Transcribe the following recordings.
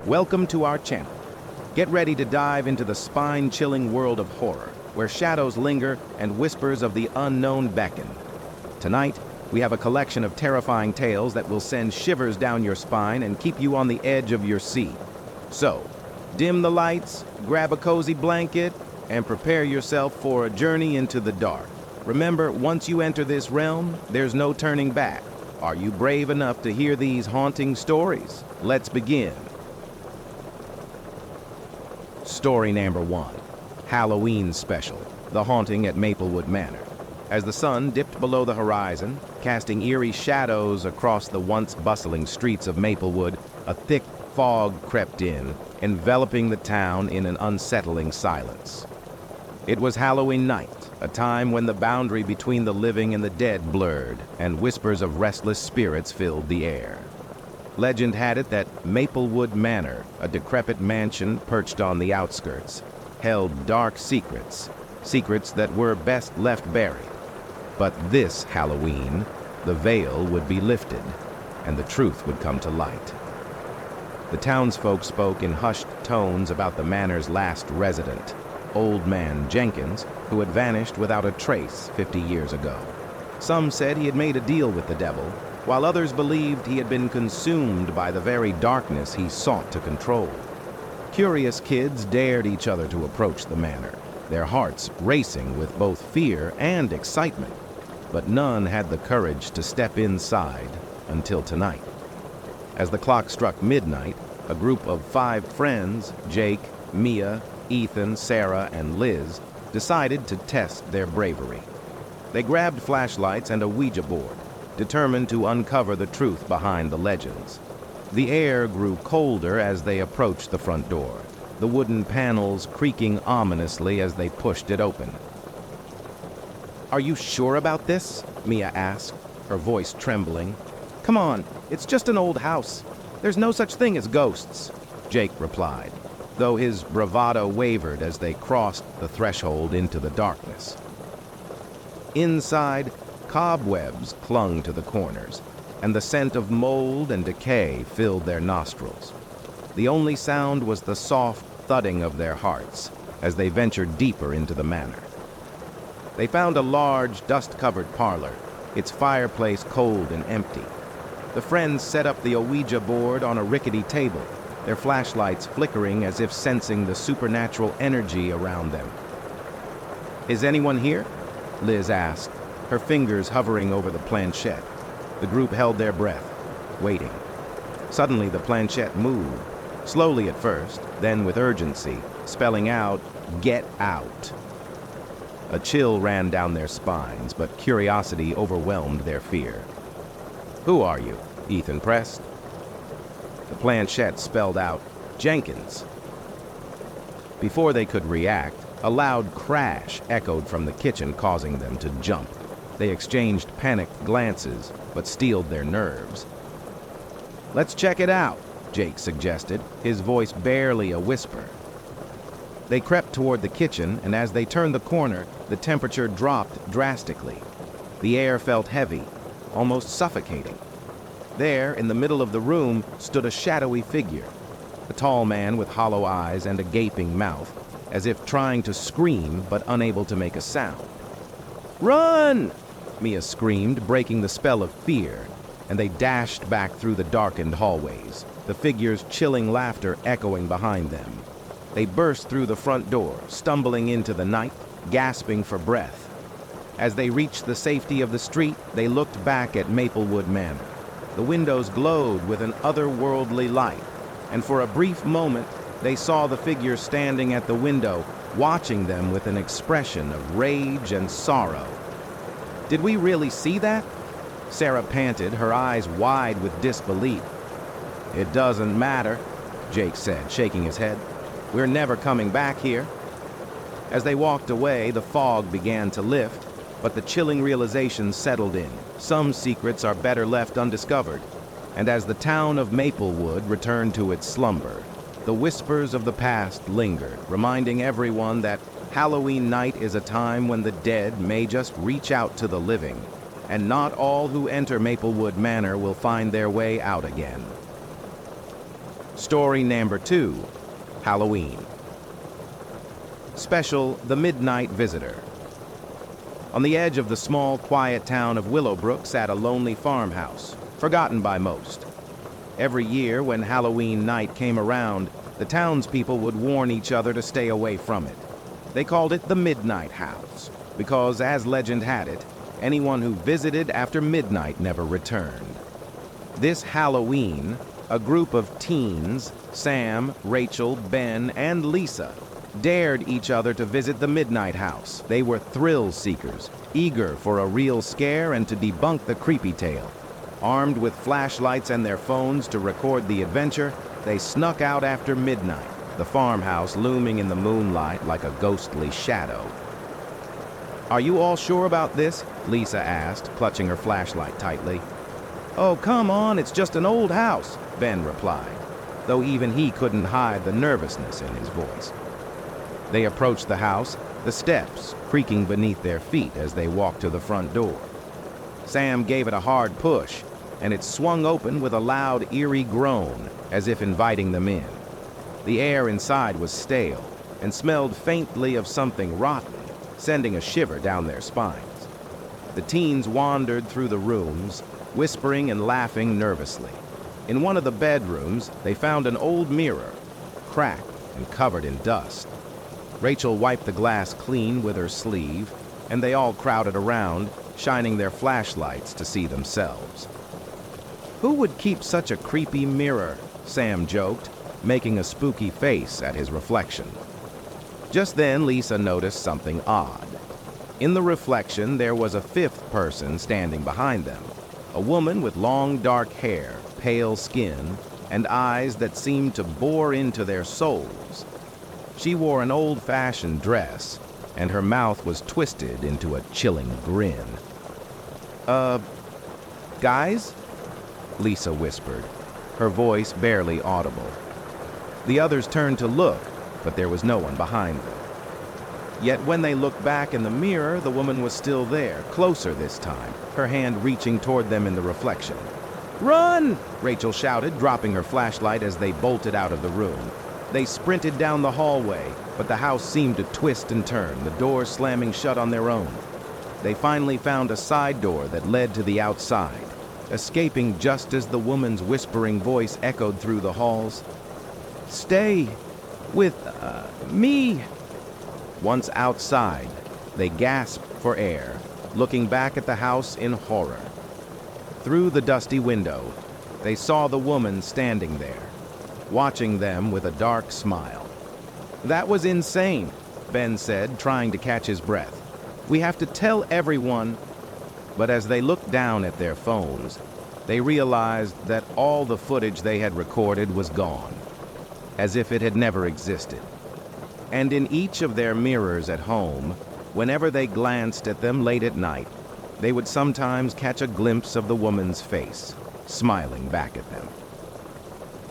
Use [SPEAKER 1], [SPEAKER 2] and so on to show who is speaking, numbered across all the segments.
[SPEAKER 1] Welcome to our channel. Get ready to dive into the spine-chilling world of horror, where shadows linger and whispers of the unknown beckon. Tonight, we have a collection of terrifying tales that will send shivers down your spine and keep you on the edge of your seat. So, dim the lights, grab a cozy blanket, and prepare yourself for a journey into the dark. Remember, once you enter this realm, there's no turning back. Are you brave enough to hear these haunting stories? Let's begin. Story number 1. Halloween Special. The Haunting at Maplewood Manor. As the sun dipped below the horizon, casting eerie shadows across the once bustling streets of Maplewood, a thick fog crept in, enveloping the town in an unsettling silence. It was Halloween night, a time when the boundary between the living and the dead blurred, and whispers of restless spirits filled the air. Legend had it that Maplewood Manor, a decrepit mansion perched on the outskirts, held dark secrets that were best left buried. But this Halloween, the veil would be lifted, and the truth would come to light. The townsfolk spoke in hushed tones about the manor's last resident, Old Man Jenkins, who had vanished without a trace 50 years ago. Some said he had made a deal with the devil, while others believed he had been consumed by the very darkness he sought to control. Curious kids dared each other to approach the manor, their hearts racing with both fear and excitement, but none had the courage to step inside until tonight. As the clock struck midnight, a group of 5 friends, Jake, Mia, Ethan, Sarah, and Liz, decided to test their bravery. They grabbed flashlights and a Ouija board, determined to uncover the truth behind the legends. The air grew colder as they approached the front door, the wooden panels creaking ominously as they pushed it open. "Are you sure about this?" Mia asked, her voice trembling. "Come on, it's just an old house. There's no such thing as ghosts," Jake replied, though his bravado wavered as they crossed the threshold into the darkness. Inside, cobwebs clung to the corners, and the scent of mold and decay filled their nostrils. The only sound was the soft thudding of their hearts as they ventured deeper into the manor. They found a large, dust-covered parlor, its fireplace cold and empty. The friends set up the Ouija board on a rickety table, their flashlights flickering as if sensing the supernatural energy around them. "Is anyone here?" Liz asked, her fingers hovering over the planchette. The group held their breath, waiting. Suddenly the planchette moved, slowly at first, then with urgency, spelling out, "Get out." A chill ran down their spines, but curiosity overwhelmed their fear. "Who are you?" Ethan pressed. The planchette spelled out, "Jenkins." Before they could react, a loud crash echoed from the kitchen, causing them to jump. They exchanged panicked glances, but steeled their nerves. "Let's check it out," Jake suggested, his voice barely a whisper. They crept toward the kitchen, and as they turned the corner, the temperature dropped drastically. The air felt heavy, almost suffocating. There, in the middle of the room, stood a shadowy figure, a tall man with hollow eyes and a gaping mouth, as if trying to scream but unable to make a sound. "Run!" Mia screamed, breaking the spell of fear, and they dashed back through the darkened hallways, the figure's chilling laughter echoing behind them. They burst through the front door, stumbling into the night, gasping for breath. As they reached the safety of the street, they looked back at Maplewood Manor. The windows glowed with an otherworldly light, and for a brief moment, they saw the figure standing at the window, watching them with an expression of rage and sorrow. "Did we really see that?" Sarah panted, her eyes wide with disbelief. "It doesn't matter," Jake said, shaking his head. "We're never coming back here." As they walked away, the fog began to lift, but the chilling realization settled in. Some secrets are better left undiscovered. And as the town of Maplewood returned to its slumber, the whispers of the past lingered, reminding everyone that Halloween night is a time when the dead may just reach out to the living, and not all who enter Maplewood Manor will find their way out again. Story number 2, Halloween. Special, The Midnight Visitor. On the edge of the small, quiet town of Willowbrook sat a lonely farmhouse, forgotten by most. Every year when Halloween night came around, the townspeople would warn each other to stay away from it. They called it the Midnight House, because, as legend had it, anyone who visited after midnight never returned. This Halloween, a group of teens, Sam, Rachel, Ben, and Lisa, dared each other to visit the Midnight House. They were thrill seekers, eager for a real scare and to debunk the creepy tale. Armed with flashlights and their phones to record the adventure, they snuck out after midnight, the farmhouse looming in the moonlight like a ghostly shadow. "Are you all sure about this?" Lisa asked, clutching her flashlight tightly. "Oh, come on, it's just an old house," Ben replied, though even he couldn't hide the nervousness in his voice. They approached the house, the steps creaking beneath their feet as they walked to the front door. Sam gave it a hard push, and it swung open with a loud, eerie groan, as if inviting them in. The air inside was stale and smelled faintly of something rotten, sending a shiver down their spines. The teens wandered through the rooms, whispering and laughing nervously. In one of the bedrooms, they found an old mirror, cracked and covered in dust. Rachel wiped the glass clean with her sleeve, and they all crowded around, shining their flashlights to see themselves. "Who would keep such a creepy mirror?" Sam joked, making a spooky face at his reflection. Just then, Lisa noticed something odd. In the reflection, there was a fifth person standing behind them, a woman with long dark hair, pale skin, and eyes that seemed to bore into their souls. She wore an old-fashioned dress, and her mouth was twisted into a chilling grin. Guys?" Lisa whispered, her voice barely audible. The others turned to look, but there was no one behind them. Yet when they looked back in the mirror, the woman was still there, closer this time, her hand reaching toward them in the reflection. "Run!" Rachel shouted, dropping her flashlight as they bolted out of the room. They sprinted down the hallway, but the house seemed to twist and turn, the doors slamming shut on their own. They finally found a side door that led to the outside, escaping just as the woman's whispering voice echoed through the halls. "Stay with me." Once outside, they gasped for air, looking back at the house in horror. Through the dusty window, they saw the woman standing there, watching them with a dark smile. "That was insane," Ben said, trying to catch his breath. "We have to tell everyone." But as they looked down at their phones, they realized that all the footage they had recorded was gone, as if it had never existed. And in each of their mirrors at home, whenever they glanced at them late at night, they would sometimes catch a glimpse of the woman's face, smiling back at them.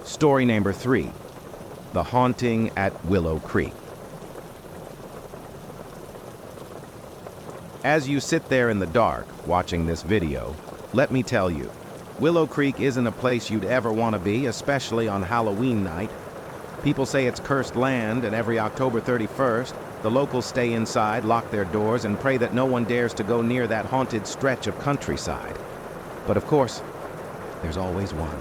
[SPEAKER 1] Story number 3, The Haunting at Willow Creek. As you sit there in the dark, watching this video, let me tell you, Willow Creek isn't a place you'd ever want to be, especially on Halloween night. People say it's cursed land, and every October 31st, the locals stay inside, lock their doors, and pray that no one dares to go near that haunted stretch of countryside. But of course, there's always one.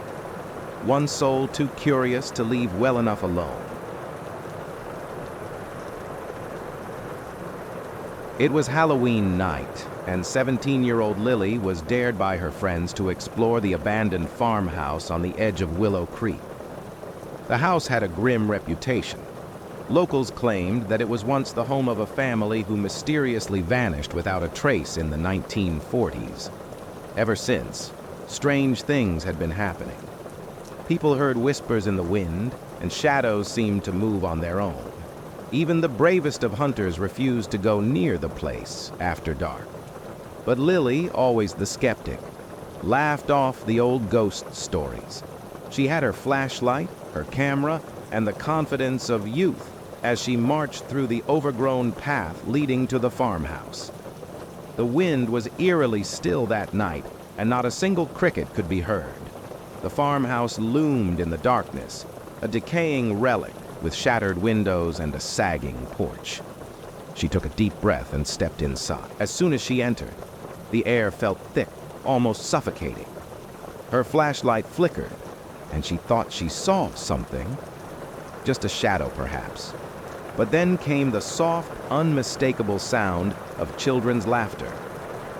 [SPEAKER 1] One soul too curious to leave well enough alone. It was Halloween night, and 17-year-old Lily was dared by her friends to explore the abandoned farmhouse on the edge of Willow Creek. The house had a grim reputation. Locals claimed that it was once the home of a family who mysteriously vanished without a trace in the 1940s. Ever since, strange things had been happening. People heard whispers in the wind, and shadows seemed to move on their own. Even the bravest of hunters refused to go near the place after dark. But Lily, always the skeptic, laughed off the old ghost stories. She had her flashlight, her camera, and the confidence of youth as she marched through the overgrown path leading to the farmhouse. The wind was eerily still that night, and not a single cricket could be heard. The farmhouse loomed in the darkness, a decaying relic with shattered windows and a sagging porch. She took a deep breath and stepped inside. As soon as she entered, the air felt thick, almost suffocating. Her flashlight flickered, and she thought she saw something. Just a shadow, perhaps. But then came the soft, unmistakable sound of children's laughter.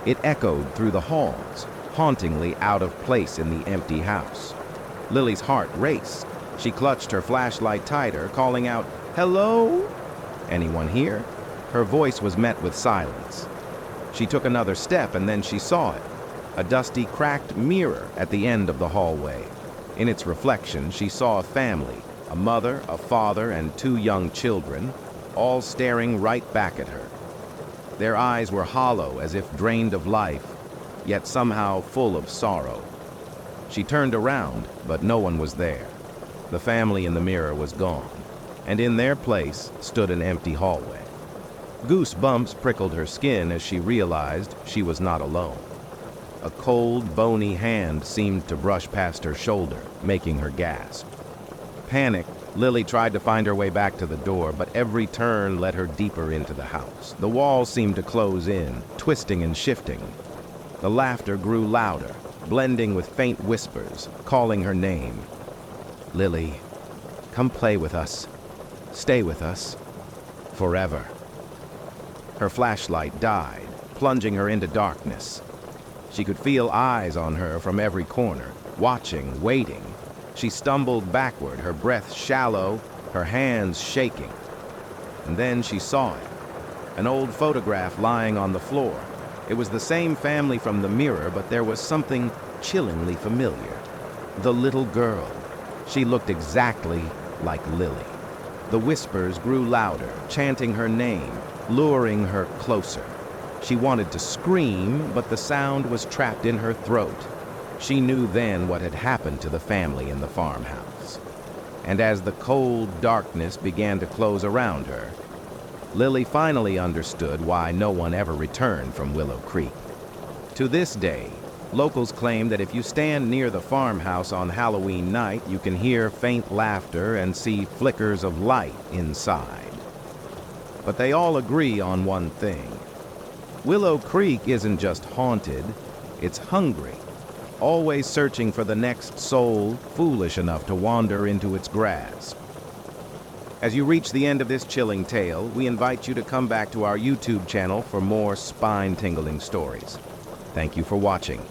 [SPEAKER 1] It echoed through the halls, hauntingly out of place in the empty house. Lily's heart raced. She clutched her flashlight tighter, calling out, "Hello? Anyone here?" Her voice was met with silence. She took another step and then she saw it. A dusty, cracked mirror at the end of the hallway. In its reflection, she saw a family, a mother, a father, and 2 young children, all staring right back at her. Their eyes were hollow as if drained of life, yet somehow full of sorrow. She turned around, but no one was there. The family in the mirror was gone, and in their place stood an empty hallway. Goosebumps prickled her skin as she realized she was not alone. A cold, bony hand seemed to brush past her shoulder, making her gasp. Panicked, Lily tried to find her way back to the door, but every turn led her deeper into the house. The walls seemed to close in, twisting and shifting. The laughter grew louder, blending with faint whispers, calling her name. "Lily, come play with us. Stay with us. Forever." Her flashlight died, plunging her into darkness. She could feel eyes on her from every corner, watching, waiting. She stumbled backward, her breath shallow, her hands shaking. And then she saw it. An old photograph lying on the floor. It was the same family from the mirror, but there was something chillingly familiar. The little girl. She looked exactly like Lily. The whispers grew louder, chanting her name, luring her closer. She wanted to scream, but the sound was trapped in her throat. She knew then what had happened to the family in the farmhouse. And as the cold darkness began to close around her, Lily finally understood why no one ever returned from Willow Creek. To this day, locals claim that if you stand near the farmhouse on Halloween night, you can hear faint laughter and see flickers of light inside. But they all agree on one thing. Willow Creek isn't just haunted, it's hungry, always searching for the next soul foolish enough to wander into its grasp. As you reach the end of this chilling tale, we invite you to come back to our YouTube channel for more spine-tingling stories. Thank you for watching.